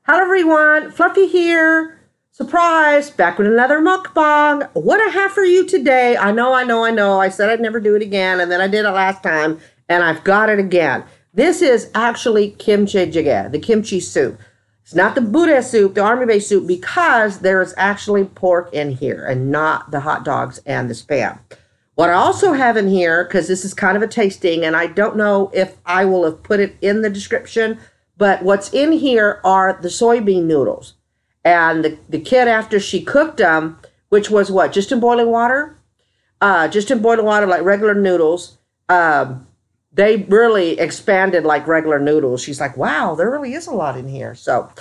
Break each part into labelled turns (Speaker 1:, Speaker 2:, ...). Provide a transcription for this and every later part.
Speaker 1: Hello everyone, Fluffy here. Surprise, back with another mukbang. What I have for you today, I know. I said I'd never do it again, and then I did it last time, and I've got it again. This is actually Kimchi Jjigae, the kimchi soup. It's not the Buddha soup, the army-based soup, because there is actually pork in here and not the hot dogs and the Spam. What I also have in here, because this is kind of a tasting, and I don't know if I will have put it in the description, but what's in here are the soybean noodles. And the kid, after she cooked them, which was what, just in boiling water? Just in boiling water like regular noodles. They really expanded like regular noodles. She's like, wow, there really is a lot in here. So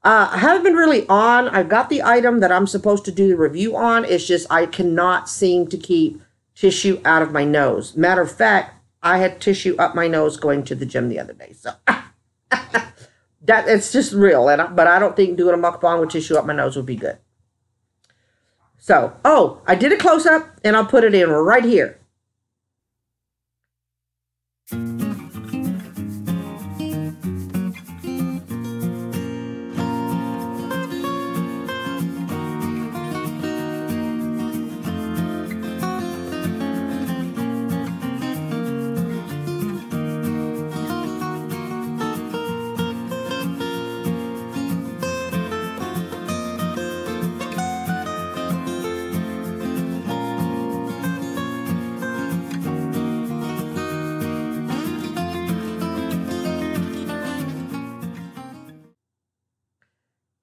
Speaker 1: I haven't been really on. I've got the item that I'm supposed to do the review on. It's just I cannot seem to keep tissue out of my nose. Matter of fact, I had tissue up my nose going to the gym the other day. So that it's just real. But I don't think doing a mukbang with tissue up my nose would be good. So, oh, I did a close-up, and I'll put it in right here.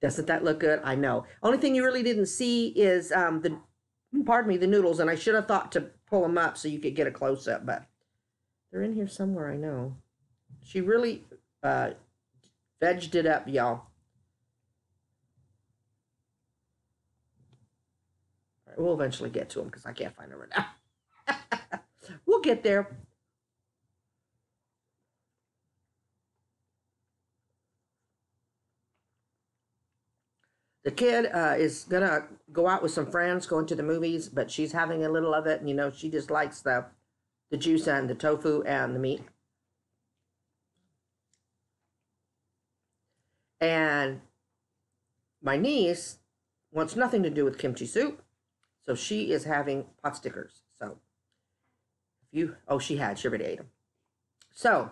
Speaker 1: Doesn't that look good? I know. Only thing you really didn't see is the noodles, and I should have thought to pull them up so you could get a close-up, but they're in here somewhere, I know. She really vegged it up, y'all. Right, we'll eventually get to them because I can't find them right now. We'll get there. The kid is going to go out with some friends, going to the movies, but she's having a little of it. And, you know, she just likes the juice and the tofu and the meat. And my niece wants nothing to do with kimchi soup, so she is having pot stickers. So, she already ate them. So,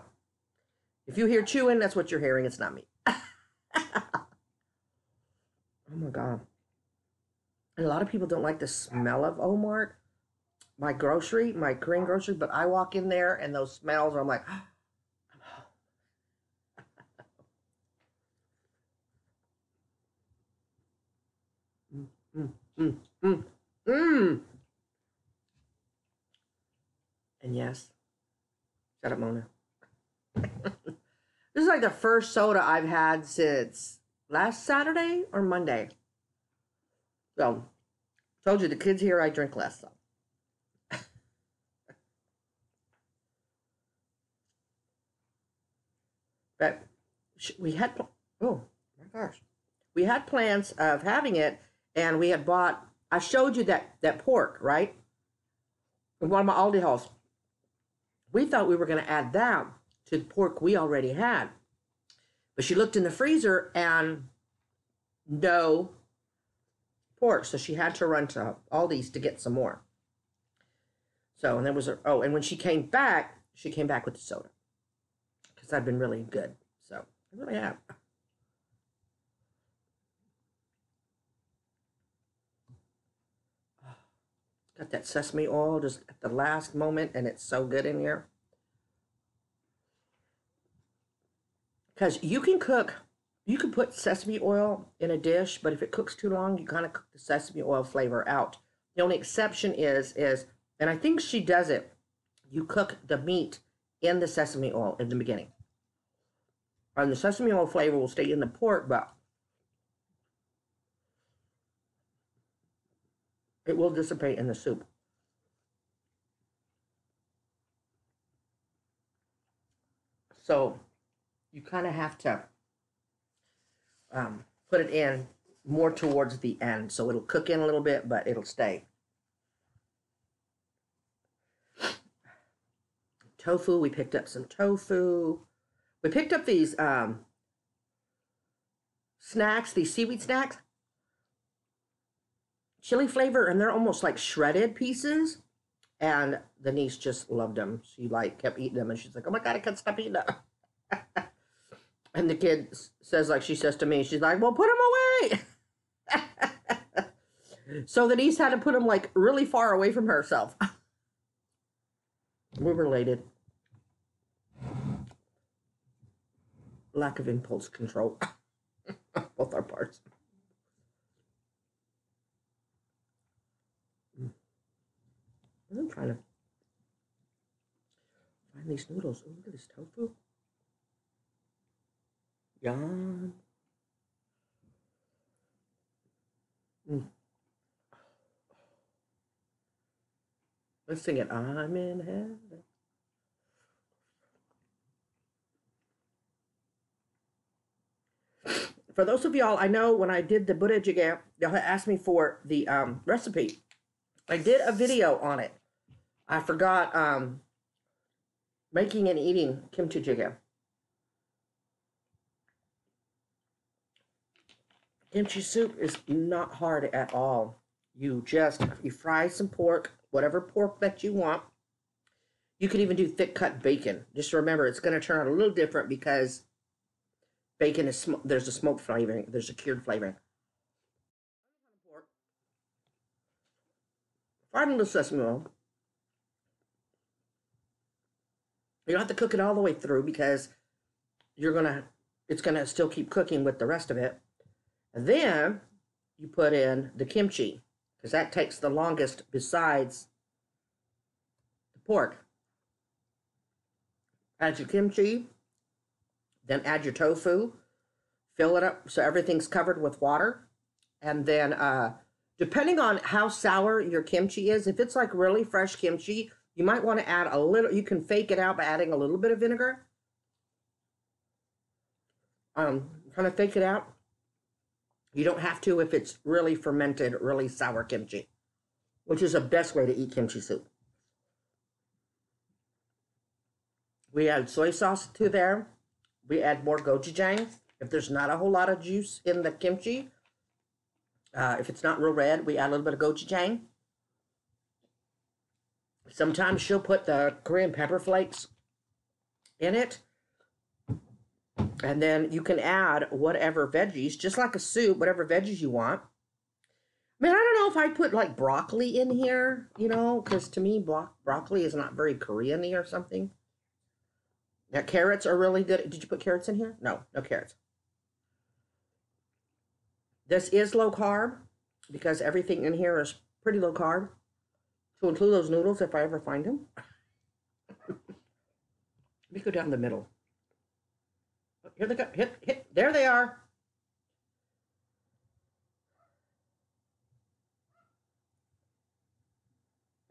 Speaker 1: if you hear chewing, that's what you're hearing. It's not me. Oh my God. And a lot of people don't like the smell of Omart, my Korean grocery, but I walk in there and those smells, I'm like, oh, I'm home. And yes, shut up, Mona. This is like the first soda I've had since last Saturday or Monday. So, told you the kids here, I drink less. So. But we had, oh my gosh, we had plans of having it, and we had bought, I showed you that pork, right? In one of my Aldi hauls. We thought we were going to add that to the pork we already had. But she looked in the freezer and no pork, so she had to run to Aldi's to get some more. So, and there was and when she came back with the soda because I've been really good. So I really have. Got that sesame oil just at the last moment, and it's so good in here. Because you can put sesame oil in a dish, but if it cooks too long, you kind of cook the sesame oil flavor out. The only exception is, and I think she does it, you cook the meat in the sesame oil in the beginning. And the sesame oil flavor will stay in the pork, but it will dissipate in the soup. So you kind of have to put it in more towards the end. So it'll cook in a little bit, but it'll stay. Tofu, we picked up some tofu. We picked up these snacks, these seaweed snacks. Chili flavor, and they're almost like shredded pieces. And the niece just loved them. She like kept eating them, and she's like, "Oh my God, I can't stop eating them." And the kid says, like she says to me, she's like, "Well, put them away." So the niece had to put them like really far away from herself. We're related. Lack of impulse control. Both our parts. I'm trying to find these noodles. Oh, look at this tofu. Yum. Let's sing it. I'm in heaven. For those of y'all, I know when I did the Buddha Jjigae, y'all had asked me for the recipe. I did a video on it. I forgot making and eating kimchi jjigae. Kimchi soup is not hard at all. You fry some pork, whatever pork that you want. You can even do thick cut bacon. Just remember, it's going to turn out a little different because bacon is, there's a smoked flavoring, there's a cured flavoring. Pork. Fried in the sesame oil. You don't have to cook it all the way through because it's gonna still keep cooking with the rest of it. And then you put in the kimchi because that takes the longest besides the pork. Add your kimchi, then add your tofu, fill it up so everything's covered with water, and then depending on how sour your kimchi is, if it's like really fresh kimchi, you might want to add a little, you can fake it out by adding a little bit of vinegar. Kind of fake it out. You don't have to if it's really fermented, really sour kimchi, which is the best way to eat kimchi soup. We add soy sauce to there. We add more gochujang. If there's not a whole lot of juice in the kimchi, if it's not real red, we add a little bit of gochujang. Sometimes she'll put the Korean pepper flakes in it. And then you can add whatever veggies, just like a soup, whatever veggies you want. I mean, I don't know if I'd put like broccoli in here, you know, because to me, broccoli is not very Korean-y or something. Now, carrots are really good. Did you put carrots in here? No, no carrots. This is low carb because everything in here is pretty low carb. To include those noodles if I ever find them. Let me go down the middle. Here they go. Hit. There they are.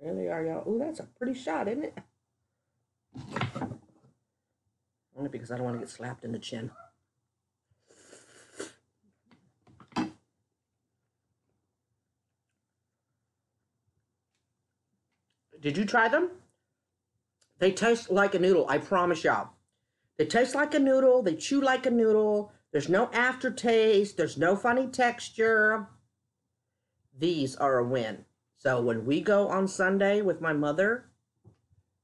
Speaker 1: There they are, y'all. Ooh, that's a pretty shot, isn't it? Only because I don't want to get slapped in the chin. Did you try them? They taste like a noodle, I promise y'all. They taste like a noodle. They chew like a noodle. There's no aftertaste. There's no funny texture. These are a win. So when we go on Sunday with my mother,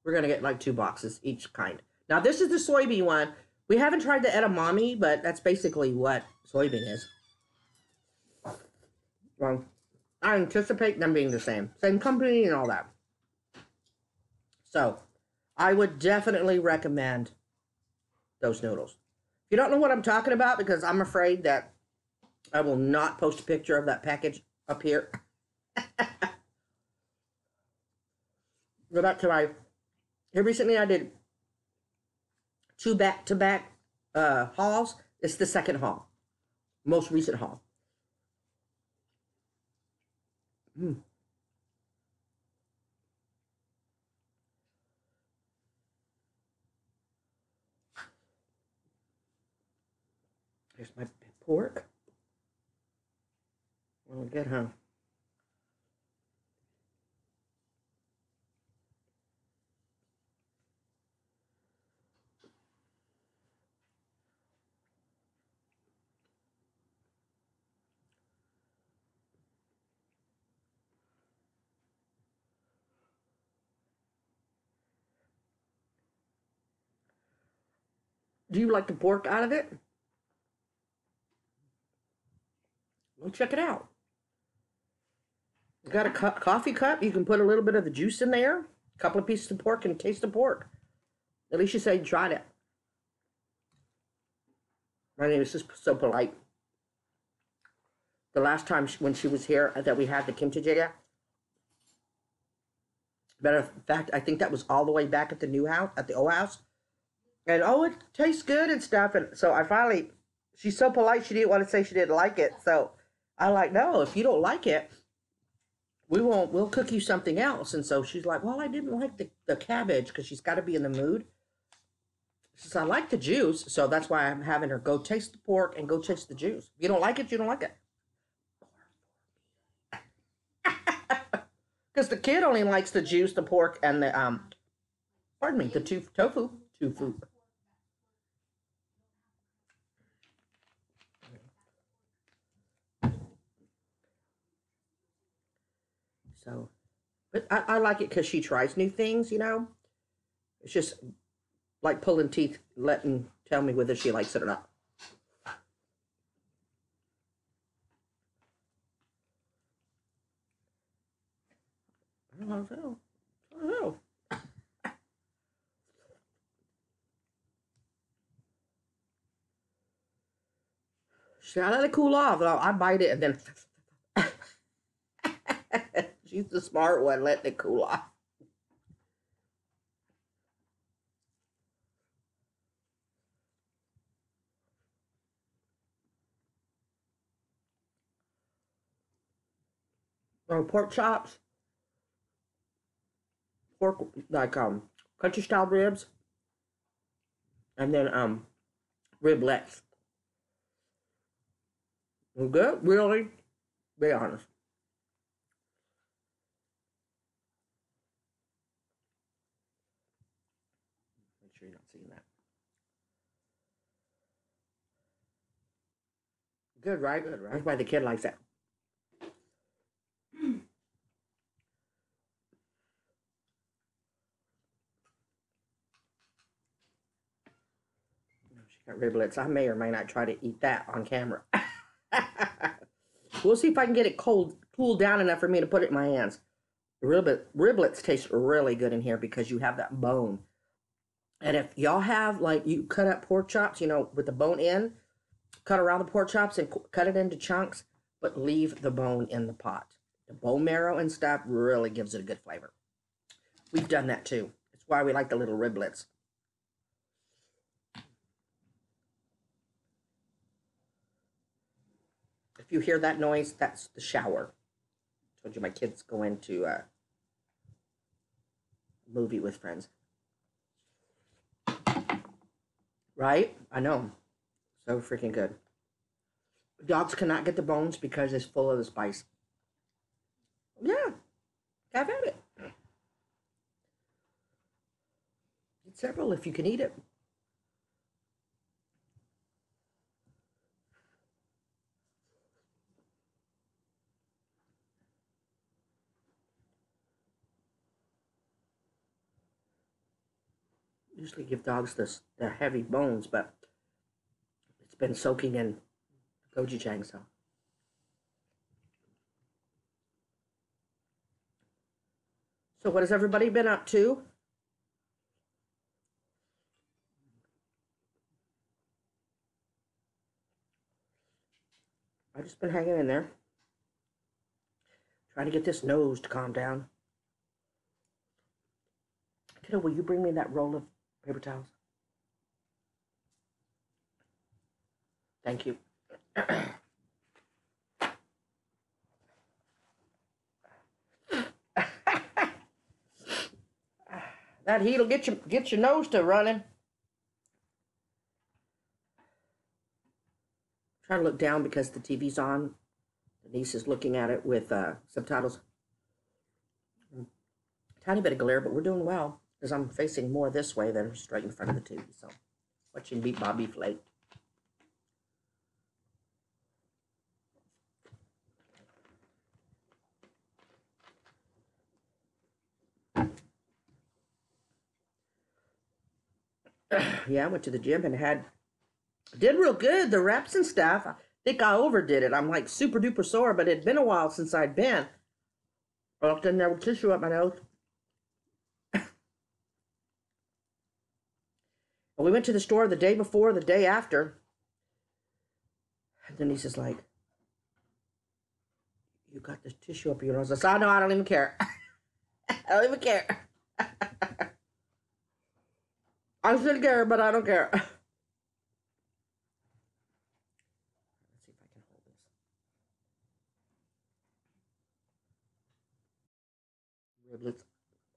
Speaker 1: we're going to get like 2 boxes, each kind. Now, this is the soybean one. We haven't tried the edamame, but that's basically what soybean is. Well, I anticipate them being the same. Same company and all that. So, I would definitely recommend those noodles. If you don't know what I'm talking about, because I'm afraid that I will not post a picture of that package up here. Go back to here recently I did 2 back-to-back hauls. It's the second haul. Most recent haul. Here's my pork. Really good, huh? Do you like the pork out of it? Well, check it out. You got a coffee cup. You can put a little bit of the juice in there. A couple of pieces of pork and taste the pork. At least you say you tried it. My name is just so polite. The last time when she was here that we had the kimchi jjigae. Matter of fact, I think that was all the way back at the new house, at the old house. And oh, it tastes good and stuff. And so I finally, she's so polite, she didn't want to say she didn't like it. So I like, no, if you don't like it, we'll cook you something else. And so she's like, well, I didn't like the cabbage because she's got to be in the mood. She says, I like the juice. So that's why I'm having her go taste the pork and go taste the juice. If you don't like it, you don't like it. Because the kid only likes the juice, the pork, and the, pardon me, the tofu. Tofu. So, but I like it because she tries new things, you know. It's just like pulling teeth, tell me whether she likes it or not. I don't know. I don't know. Should I let it cool off? I bite it and then she's the smart one, letting it cool off. Pork chops, pork like country style ribs, and then riblets. Good, really. Be honest. Make sure you're not seeing that. Good, right? Good, right? That's why the kid likes that. She got riblets. I may or may not try to eat that on camera. We'll see if I can get it cooled down enough for me to put it in my hands. Riblets taste really good in here because you have that bone. And if y'all have, like, you cut up pork chops, you know, with the bone in, cut around the pork chops and cut it into chunks, but leave the bone in the pot. The bone marrow and stuff really gives it a good flavor. We've done that too. That's why we like the little riblets. If you hear that noise, that's the shower. I told you my kids go into a movie with friends. Right? I know. So freaking good. Dogs cannot get the bones because it's full of the spice. Yeah. Have at it. Get several if you can eat it. Usually give dogs the heavy bones, but it's been soaking in gochujang, so. So what has everybody been up to? I've just been hanging in there. Trying to get this nose to calm down. Kiddo, will you bring me that roll of paper towels? Thank you. That heat'll get your nose to running. Try to look down because the TV's on. The niece is looking at it with subtitles. Tiny bit of glare, but we're doing well because I'm facing more this way than straight in front of the TV. So, watching Beat Bobby Flake. Yeah, I went to the gym and did real good. The reps and stuff. I think I overdid it. I'm like super duper sore, but it'd been a while since I'd been. I walked in there with tissue up my nose. And we went to the store the day before, the day after. And Denise is like, you got this tissue up your nose. I said, oh, no, I don't even care. I don't even care. I should care, but I don't care. Let's see if I can hold this. Riblets.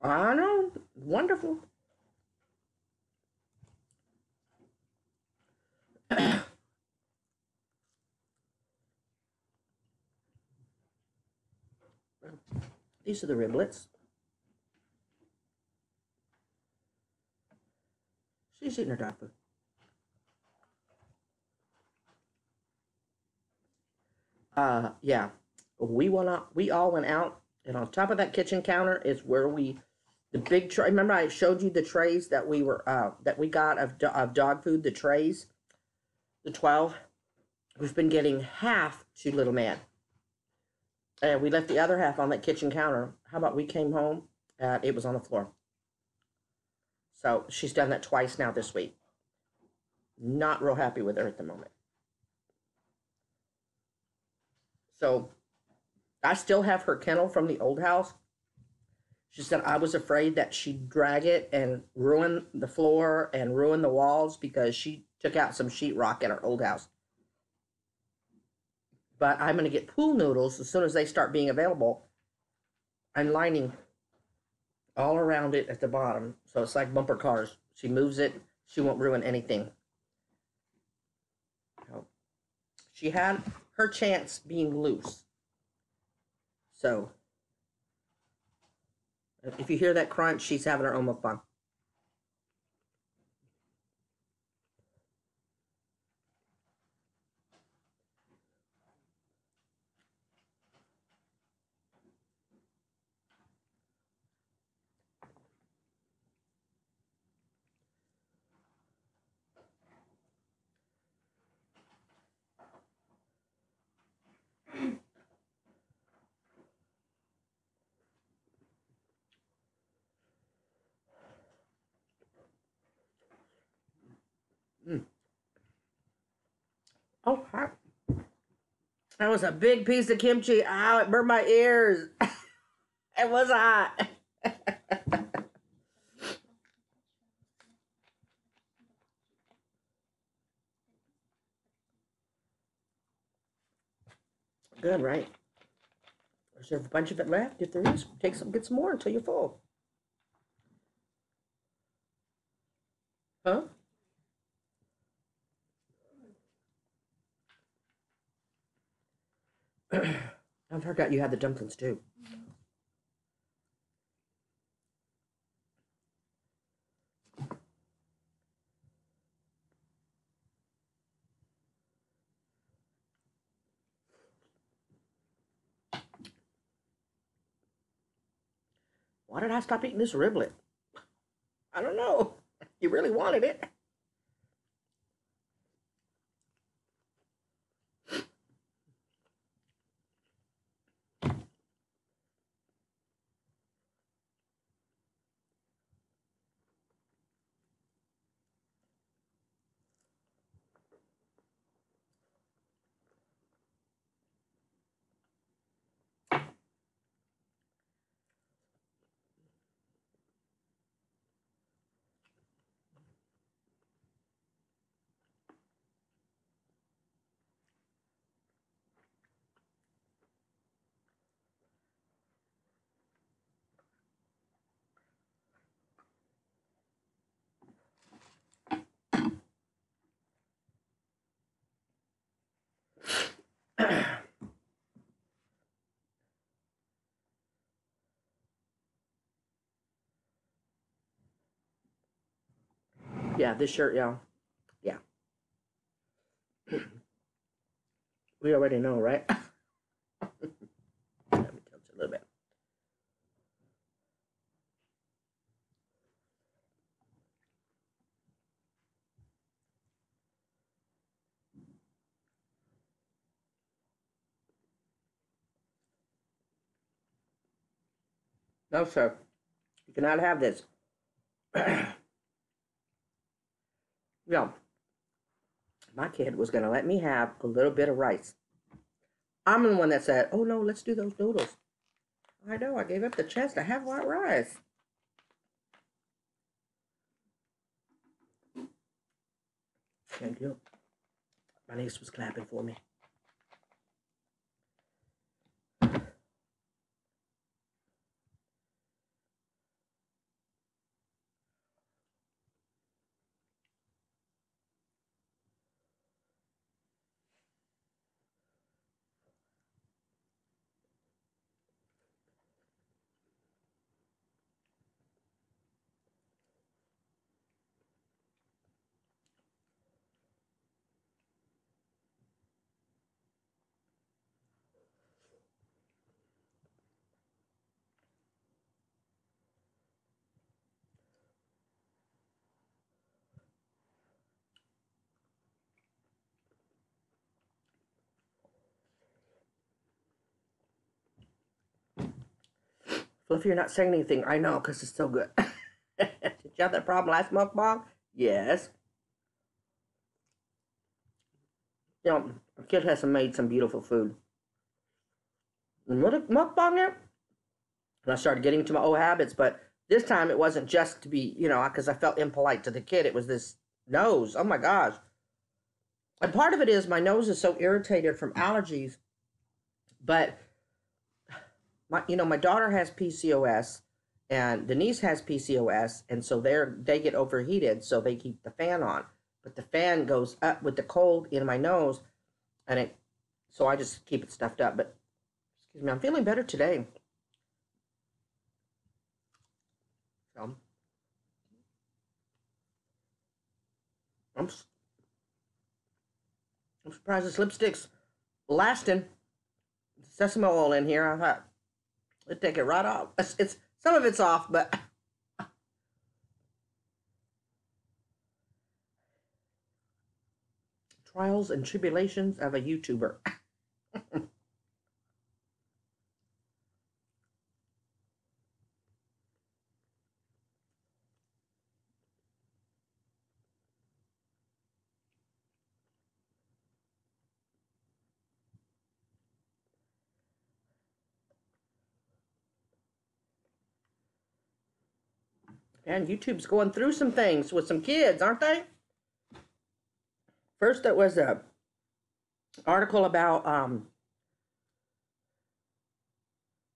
Speaker 1: I know. Wonderful. These are the riblets. She's eating her dog food. Yeah. We all went out, and on top of that kitchen counter is where the big tray. Remember, I showed you the trays that we got of dog food. The trays, the 12. We've been getting half to little man, and we left the other half on that kitchen counter. How about we came home and it was on the floor? So she's done that twice now this week. Not real happy with her at the moment. So I still have her kennel from the old house. She said I was afraid that she'd drag it and ruin the floor and ruin the walls because she took out some sheetrock in her old house. But I'm going to get pool noodles as soon as they start being available. I'm lining all around it at the bottom. So it's like bumper cars. She moves it. She won't ruin anything. She had her chance being loose. So if you hear that crunch, she's having her own mukbang. Mm. Oh, hot. That was a big piece of kimchi. Ow, it burned my ears. It was hot. Good, right? There's a bunch of it left. If there is, get some more until you're full. Huh? I forgot you had the dumplings too. Why did I stop eating this riblet? I don't know. You really wanted it. Yeah, this shirt, yeah. Yeah. We already know, right? Let me tilt it a little bit. No, sir. You cannot have this. No. My kid was going to let me have a little bit of rice. I'm the one that said, oh, no, let's do those noodles. I know. I gave up the chance to have white rice. Thank you. My niece was clapping for me. Fluffy, you're not saying anything. I know, because it's so good. Did you have that problem last mukbang? Yes. You know, the kid has made some beautiful food. And what a mukbang it? And I started getting into my old habits, but this time it wasn't just to be, you know, because I felt impolite to the kid. It was this nose. Oh my gosh. And part of it is my nose is so irritated from allergies, but my daughter has PCOS and Denise has PCOS, and so they get overheated, so they keep the fan on. But the fan goes up with the cold in my nose, and so I just keep it stuffed up. But excuse me, I'm feeling better today. So I'm surprised this lipstick's lasting. Sesame oil in here. I thought I'd take it right off. It's some of it's off, but trials and tribulations of a YouTuber. And YouTube's going through some things with some kids, aren't they? First, it was a article about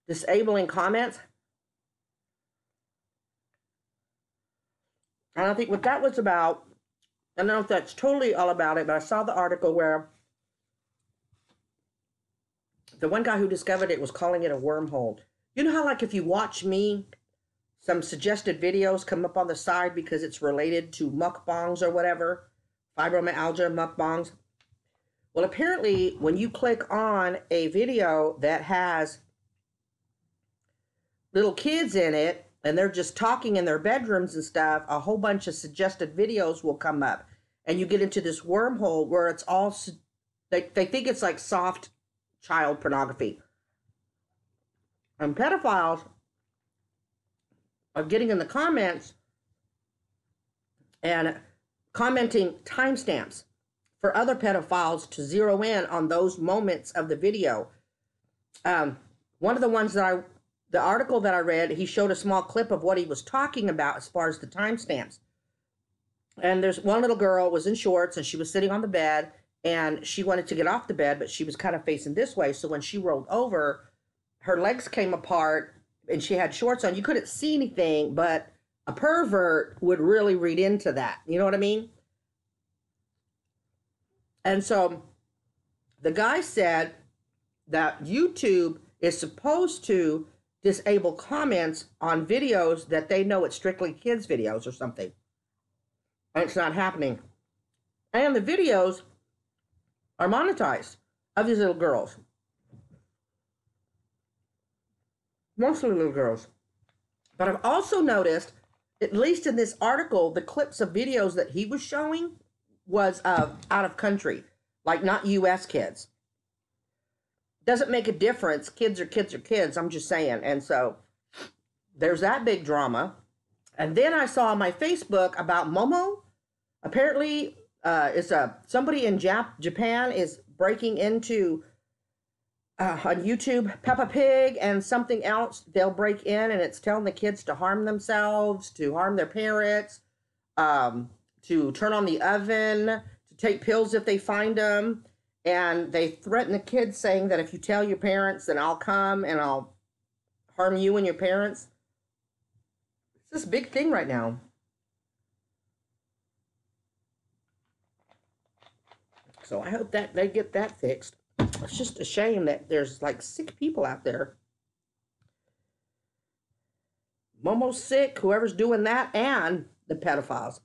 Speaker 1: disabling comments. And I think what that was about, I don't know if that's totally all about it, but I saw the article where the one guy who discovered it was calling it a wormhole. You know how, like, if you watch me, some suggested videos come up on the side because it's related to mukbangs or whatever, fibromyalgia mukbangs. Well, apparently, when you click on a video that has little kids in it, and they're just talking in their bedrooms and stuff, a whole bunch of suggested videos will come up. And you get into this wormhole where it's all, they think it's like soft child pornography. And pedophiles are getting in the comments and commenting timestamps for other pedophiles to zero in on those moments of the video. One of the ones that the article that I read, he showed a small clip of what he was talking about as far as the timestamps. And there's one little girl was in shorts and she was sitting on the bed and she wanted to get off the bed, but she was kind of facing this way. So when she rolled over, her legs came apart and she had shorts on. You couldn't see anything, but a pervert would really read into that. You know what I mean? And so the guy said that YouTube is supposed to disable comments on videos that they know it's strictly kids videos or something. And it's not happening. And the videos are monetized of these little girls. Mostly little girls. But I've also noticed, at least in this article, the clips of videos that he was showing was out of country. Like not U.S. kids. Doesn't make a difference. Kids are kids are kids. I'm just saying. And so there's that big drama. And then I saw on my Facebook about Momo. Apparently, somebody in Japan is breaking into on YouTube Peppa Pig and something else. They'll break in and it's telling the kids to harm themselves, to harm their parents, to turn on the oven, to take pills if they find them. And they threaten the kids saying that if you tell your parents, then I'll come and I'll harm you and your parents. It's this big thing right now. So I hope that they get that fixed. It's just a shame that there's like sick people out there. Momo's sick, whoever's doing that, and the pedophiles.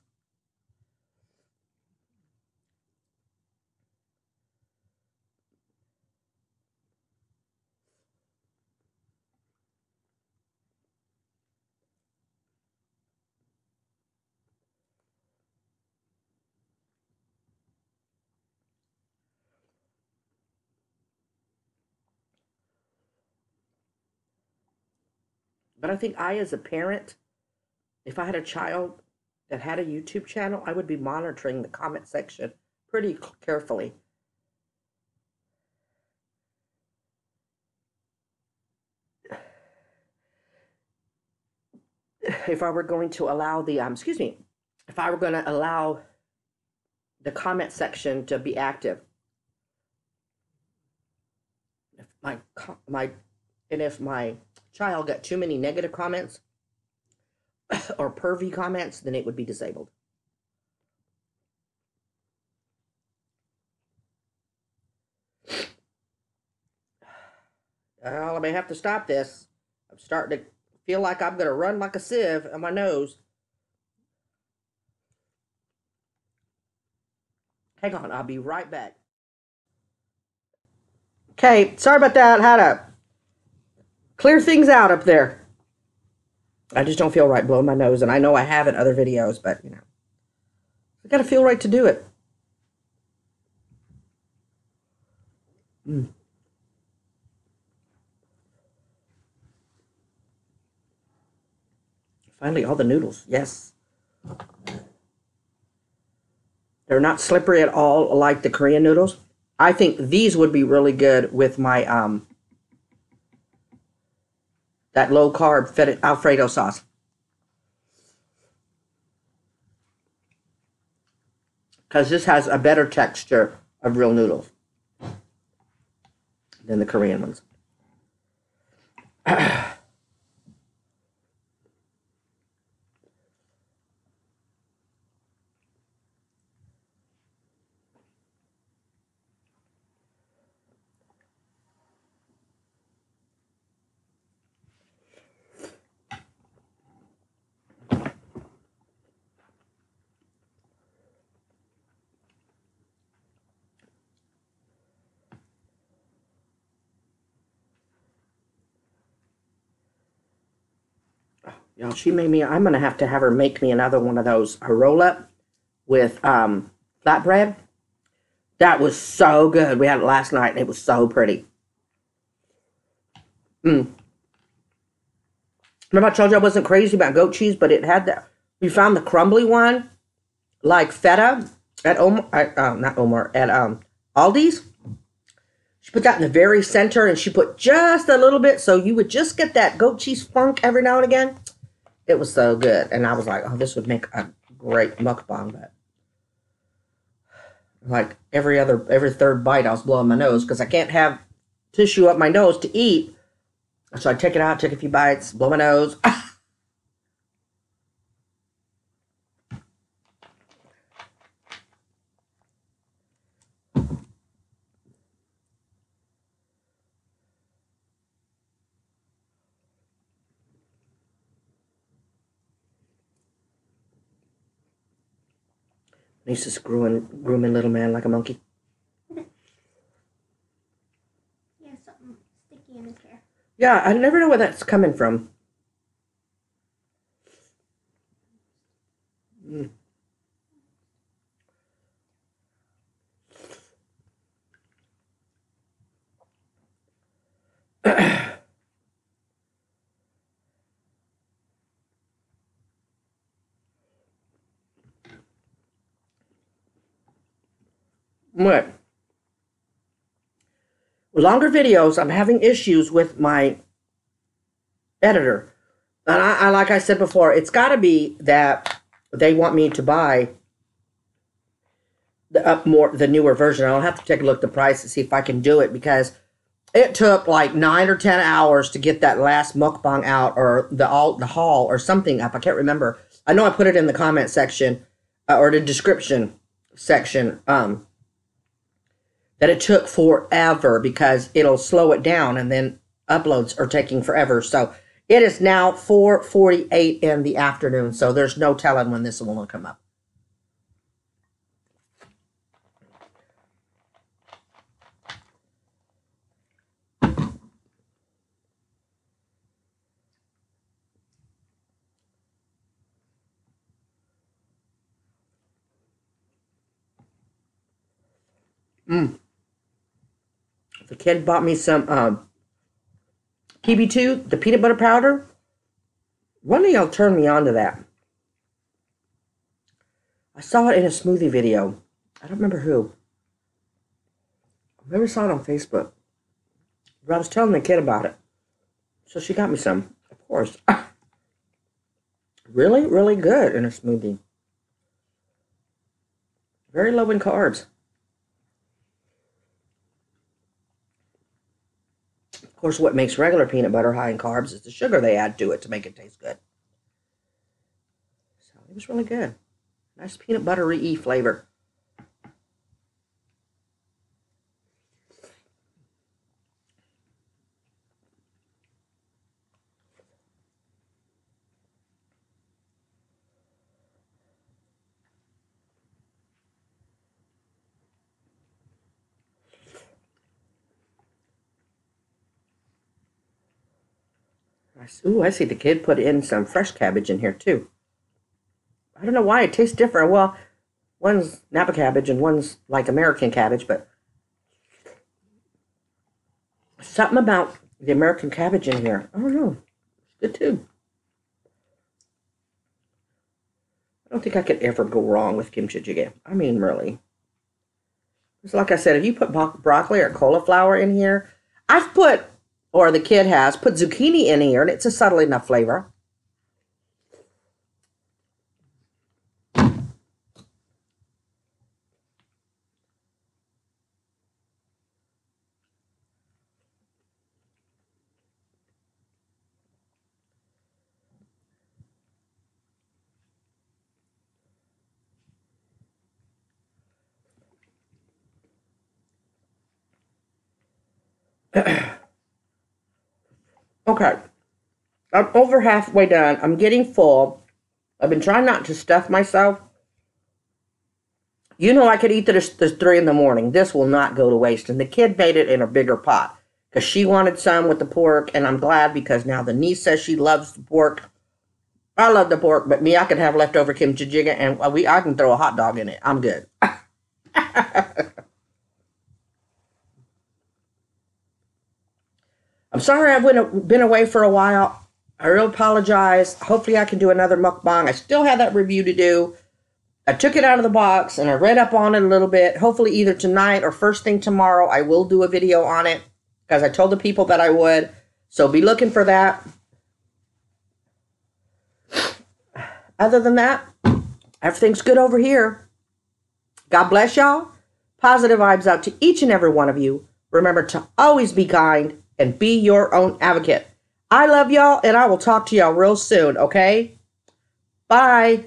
Speaker 1: But I think I, as a parent, if I had a child that had a YouTube channel, I would be monitoring the comment section pretty carefully. If I were going to allow the, if I were going to allow the comment section to be active, if if my child got too many negative comments or pervy comments, then it would be disabled. Well, I may have to stop this. I'm starting to feel like I'm going to run like a sieve on my nose. Hang on, I'll be right back. Okay, sorry about that. Had to clear things out up there. I just don't feel right blowing my nose, and I know I have in other videos, but, I got to feel right to do it. Finally, all the noodles. Yes. They're not slippery at all like the Korean noodles. I think these would be really good with my that low carb Alfredo sauce. Because this has a better texture of real noodles than the Korean ones. Y'all, she made me, I'm going to have her make me another one of those, a roll-up with flatbread. That was so good. We had it last night, and it was so pretty. Remember I told you I wasn't crazy about goat cheese, but it had that. We found the crumbly one, like feta, at Aldi's. She put that in the very center, and she put just a little bit, so you would just get that goat cheese funk every now and again. It was so good, and I was like, oh, this would make a great mukbang, but like every third bite, I was blowing my nose because I can't have tissue up my nose to eat. So I take it out, take a few bites, blow my nose. He's just grooming little man like a monkey.
Speaker 2: Yeah, something sticky in his hair.
Speaker 1: Yeah, I never know where that's coming from. What? With longer videos, I'm having issues with my editor. And I like I said before, it's got to be that they want me to buy the newer version. I'll have to take a look at the price to see if I can do it, because it took like 9 or 10 hours to get that last mukbang out, or the haul or something up. I can't remember. I know I put it in the comment section or the description section. That it took forever because it'll slow it down, and then uploads are taking forever. So it is now 4:48 in the afternoon, so there's no telling when this one will come up. The kid bought me some PB2, the peanut butter powder. One of y'all turned me on to that. I saw it in a smoothie video. I don't remember who. I never saw it on Facebook. But I was telling the kid about it. So she got me some, of course. Really, really good in a smoothie. Very low in carbs. Of course, what makes regular peanut butter high in carbs is the sugar they add to it to make it taste good. So it was really good. Nice peanut buttery flavor. Ooh, I see the kid put in some fresh cabbage in here too. I don't know why it tastes different. Well, one's Napa cabbage and one's like American cabbage, but something about the American cabbage in here. I don't know. It's good too. I don't think I could ever go wrong with kimchi jjigae. I mean, really. It's like I said, if you put broccoli or cauliflower in here, I've put, or the kid has, put zucchini in here, and it's a subtle enough flavor. Okay, I'm over halfway done. I'm getting full. I've been trying not to stuff myself. You know I could eat this 3 in the morning. This will not go to waste. And the kid made it in a bigger pot because she wanted some with the pork, and I'm glad because now the niece says she loves the pork. I love the pork, but me, I can have leftover kimchi jjigae, and I can throw a hot dog in it. I'm good. I'm sorry I've been away for a while. I really apologize. Hopefully I can do another mukbang. I still have that review to do. I took it out of the box and I read up on it a little bit. Hopefully either tonight or first thing tomorrow I will do a video on it because I told the people that I would. So be looking for that. Other than that, everything's good over here. God bless y'all. Positive vibes out to each and every one of you. Remember to always be kind and be your own advocate. I love y'all, and I will talk to y'all real soon, okay? Bye.